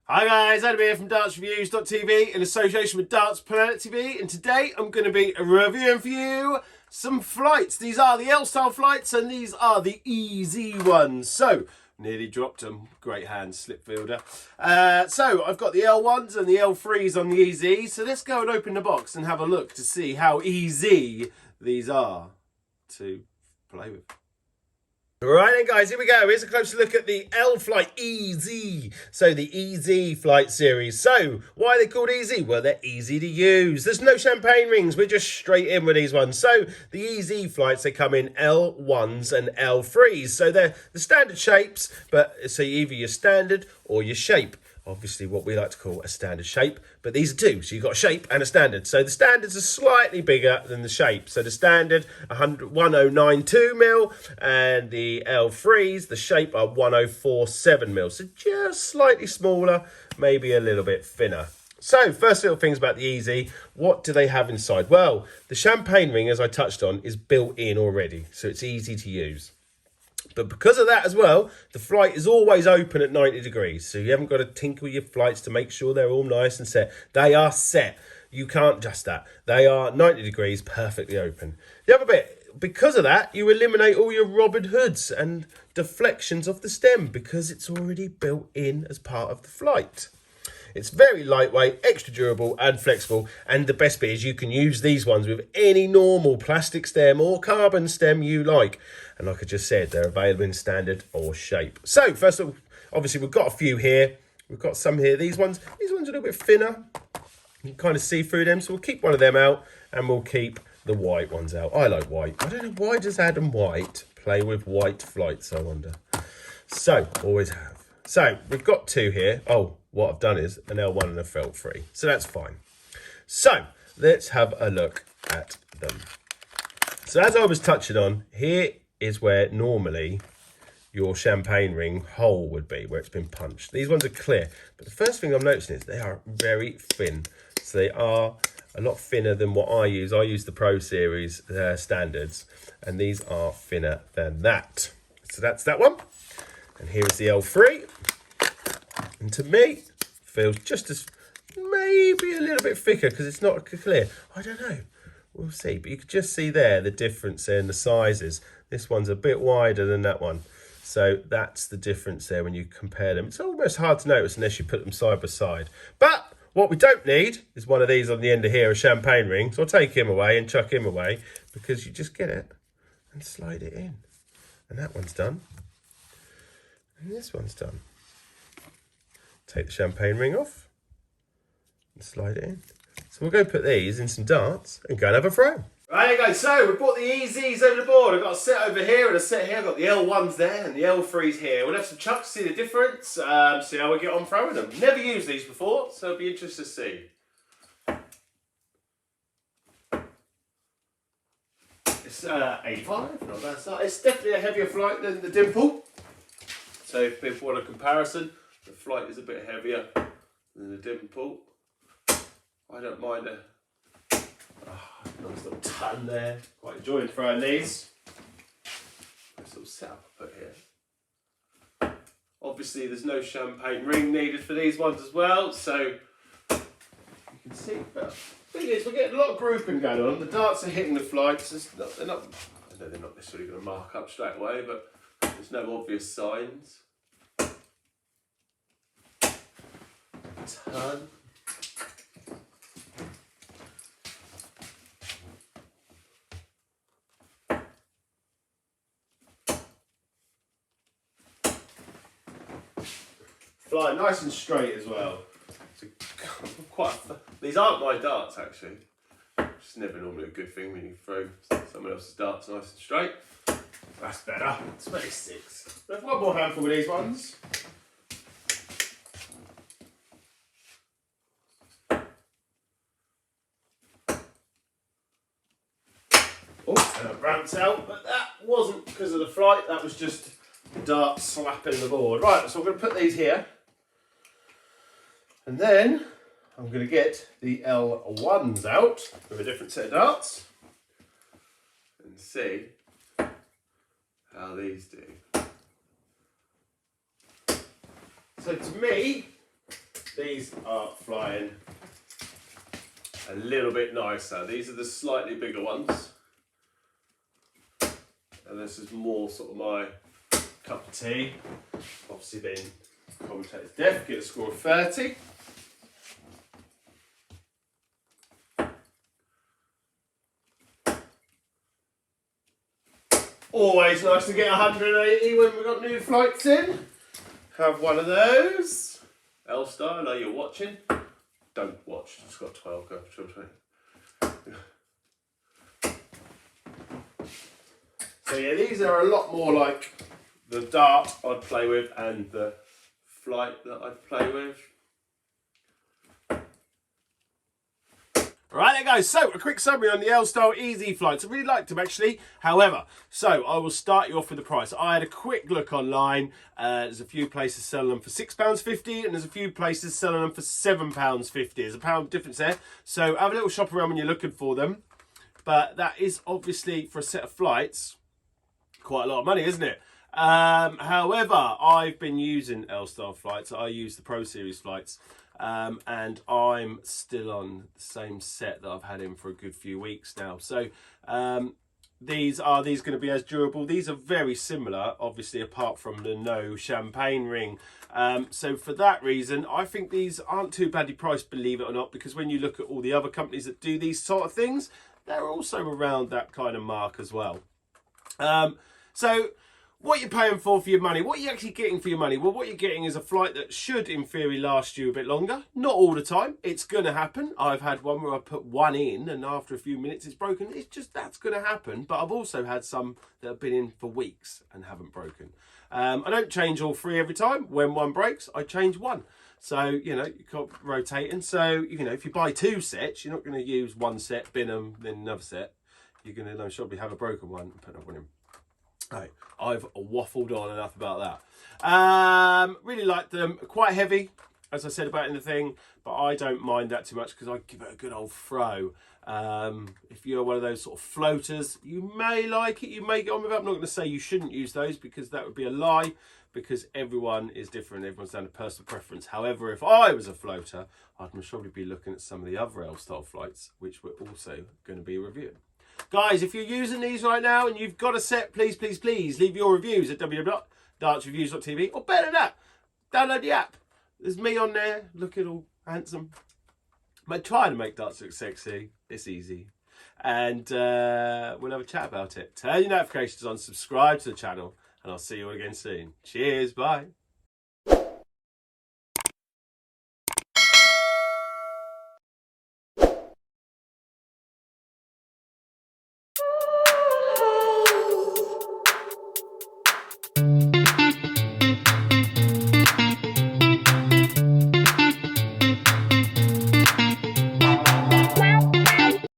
Hi guys, Adam here from dartsreviews.tv in association with Darts Planet TV, and today I'm going to be reviewing for you some flights. These are the L-style flights and these are the EZ ones. So, nearly dropped them. Great hand, slip fielder. So, I've got the L1s and the L3s on the EZ. So let's go and open the box and have a look to see how easy these are to play with. Right then guys, here we go. Here's a closer look at the L Flight EZ. So the EZ Flight series. So why are they called EZ? Well, they're easy to use. There's no champagne rings. We're just straight in with these ones. So the EZ flights, they come in L1s and L3s. So they're the standard shapes, but so either your standard or your shape. Obviously what we like to call a standard shape, but these are two, so you've got a shape and a standard. So the standards are slightly bigger than the shape. So the standard 1092 mil, and the L3s, the shape are 1047 mil. So just slightly smaller, maybe a little bit thinner. So first little things about the EZ, what do they have inside? Well, the champagne ring, as I touched on, is built in already, so it's easy to use. But because of that as well, the flight is always open at 90 degrees. So you haven't got to tinkle your flights to make sure they're all nice and set. They are set. You can't adjust that. They are 90 degrees, perfectly open. The other bit, because of that, you eliminate all your Robin Hoods and deflections off the stem because it's already built in as part of the flight. It's very lightweight, extra durable and flexible, and the best bit is you can use these ones with any normal plastic stem or carbon stem you like. And like I just said, they're available in standard or shape. So first of all, obviously we've got a few here. We've got some here. These ones are a little bit thinner. You can kind of see through them, so we'll keep one of them out and we'll keep the white ones out. I like white. I don't know, why does Adam White play with white flights, I wonder. So, always have. So, we've got two here. Oh, what I've done is an L1 and a L3. So that's fine. So, let's have a look at them. So, as I was touching on, here is where normally your champagne ring hole would be, where it's been punched. These ones are clear. But the first thing I'm noticing is they are very thin. So, they are a lot thinner than what I use. I use the Pro Series standards, and these are thinner than that. So, that's that one. And here's the L3. And to me, feels just as maybe a little bit thicker because it's not clear. I don't know. We'll see. But you can just see there the difference there in the sizes. This one's a bit wider than that one. So that's the difference there when you compare them. It's almost hard to notice unless you put them side by side. But what we don't need is one of these on the end of here, a champagne ring. So I'll take him away and chuck him away because you just get it and slide it in. And that one's done. And this one's done. Take the champagne ring off and slide it in. So we'll go put these in some darts and go and have a throw. Right guys, so we brought the EZs over the board. I've got a set over here and a set here. I've got the L1s there and the L3s here. We'll have some chucks, see the difference, see how we get on throwing them. Never used these before, so it'll be interesting to see. It's 85, not bad start. It's definitely a heavier flight than the Dimple. So if people want a comparison, the flight is a bit heavier than the Dimple. I don't mind a nice little ton there. Quite enjoying throwing these. Nice little setup I put here. Obviously there's no champagne ring needed for these ones as well, so you can see. But the thing is, we're getting a lot of grouping going on. The darts are hitting the flights. I know they're not necessarily going to mark up straight away, but there's no obvious signs. Ton. Flying nice and straight as well. These aren't my darts actually. It's never normally a good thing when you throw someone else's darts nice and straight. That's better. 26. There's one more handful of these ones. Oh, and it ramps out, but that wasn't because of the flight, that was just the dart slapping the board. Right, so I'm going to put these here. And then I'm going to get the L1s out with a different set of darts and see how these do. So to me, these are flying a little bit nicer. These are the slightly bigger ones. And this is more sort of my cup of tea. Obviously being commentator's deaf, get a score of 30. Always nice to get 180 when we've got new flights in. Have one of those. L-Star, I know you're watching. Don't watch, it's got 12, go, 20. So yeah, these are a lot more like the dart I'd play with and the flight that I'd play with. Right, there goes. So, a quick summary on the L-Style Easy flights. I really liked them, actually. However, so I will start you off with the price. I had a quick look online. There's a few places selling them for £6.50 and there's a few places selling them for £7.50. There's a pound difference there. So, have a little shop around when you're looking for them. But that is obviously, for a set of flights, quite a lot of money, isn't it? However, I've been using L-Style flights. I use the Pro Series flights. And I'm still on the same set that I've had in for a good few weeks now. So these going to be as durable? These are very similar, obviously, apart from the no champagne ring. So for that reason, I think these aren't too badly priced, believe it or not, because when you look at all the other companies that do these sort of things, they're also around that kind of mark as well. So what you're paying for your money, what are you actually getting for your money? Well, what you're getting is a flight that should, in theory, last you a bit longer. Not all the time. It's going to happen. I've had one where I put one in and after a few minutes it's broken. It's just, that's going to happen. But I've also had some that have been in for weeks and haven't broken. I don't change all three every time. When one breaks, I change one. So, you know, you can't rotating. So, you know, if you buy two sets, you're not going to use one set, bin them, then another set. You're going to probably have a broken one and put another one in. Right, I've waffled on enough about that. Really like them. Quite heavy, as I said about in the thing, but I don't mind that too much because I give it a good old throw. If you're one of those sort of floaters, you may like it, you may get on with it. I'm not going to say you shouldn't use those because that would be a lie, because everyone is different. Everyone's down to personal preference. However, if I was a floater, I'd most probably be looking at some of the other L-Style flights, which we're also going to be reviewing. Guys, if you're using these right now and you've got a set, please, please, please leave your reviews at www.dartsreviews.tv, or better than that, download the app. There's me on there, looking all handsome. I'm trying to make darts look sexy. It's easy. And we'll have a chat about it. Turn your notifications on, subscribe to the channel, and I'll see you all again soon. Cheers, bye.